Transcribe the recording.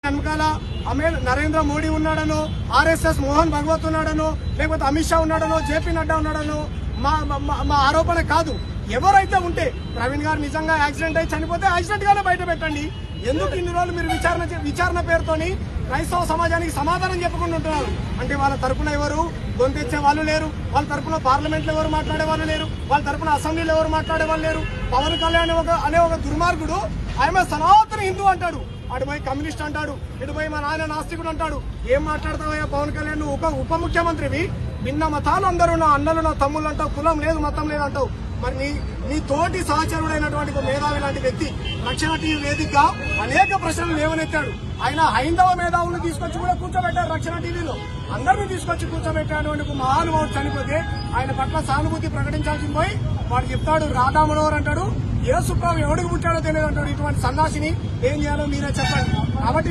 వెనకాల నరేంద్ర మోడీ ఉన్నాడనో, ఆర్ఎస్ఎస్ మోహన్ భగవత్ ఉన్నాడనో, లేకపోతే అమిత్ షా ఉన్నాడనో, జేపీ నడ్డా ఉన్నాడనో మా ఆరోపణ కాదు. ఎవరైతే ఉంటే ప్రవీణ్ గారు నిజంగా యాక్సిడెంట్ అయి చనిపోతే యాక్సిడెంట్ గానే బయట పెట్టండి. ఎందుకు ఇన్ని రోజులు మీరు విచారణ పేరుతోని క్రైస్తవ సమాజానికి సమాధానం చెప్పకుండా ఉంటున్నారు? అంటే వాళ్ళ తరపున ఎవరు గొంతెచ్చే వాళ్ళు లేరు, వాళ్ళ తరపున పార్లమెంట్ లో ఎవరు మాట్లాడే వాళ్ళు లేరు, వాళ్ళ తరపున అసెంబ్లీలో ఎవరు మాట్లాడే వాళ్ళు లేరు. పవన్ కళ్యాణ్ అనే ఒక దుర్మార్గుడు ఆయన సనాతన హిందూ అంటాడు, అటుపోయి కమ్యూనిస్ట్ అంటాడు, ఇటుపోయి మా నాయన నాస్తికుడు అంటాడు. ఏం మాట్లాడతావయ్యా పవన్ కళ్యాణ్? నువ్వు ఉప ముఖ్యమంత్రివి, భిన్న మతాలు అందరూ నా అన్నలు నా తమ్ముళ్ళు అంటావు, కులం లేదు మతం లేదు అంటావు. మరి నీ తోటి సహచరుడైనటువంటి మేధావి లాంటి వ్యక్తి రక్షణ టీవీ వేదికగా అనేక ప్రశ్నలు లేవనెత్తాడు. ఆయన హైందవ మేధావులను తీసుకొచ్చి కూడా కూర్చోబెట్టారు రక్షణ టీవీలో. అందరినీ తీసుకొచ్చి కూర్చోబెట్టాడు. మహానుభావుడు చనిపోతే ఆయన పట్ల సానుభూతి ప్రకటించాల్సింది పోయి వాడు చెప్తాడు రాధా మనోహర్ అంటాడు, యేసు ప్రభు ఎవడికి పుట్టాడో తెలియదు అంటాడు. ఇటువంటి సన్నాసిని ఏం చేయాలో మీరే చెప్పండి. కాబట్టి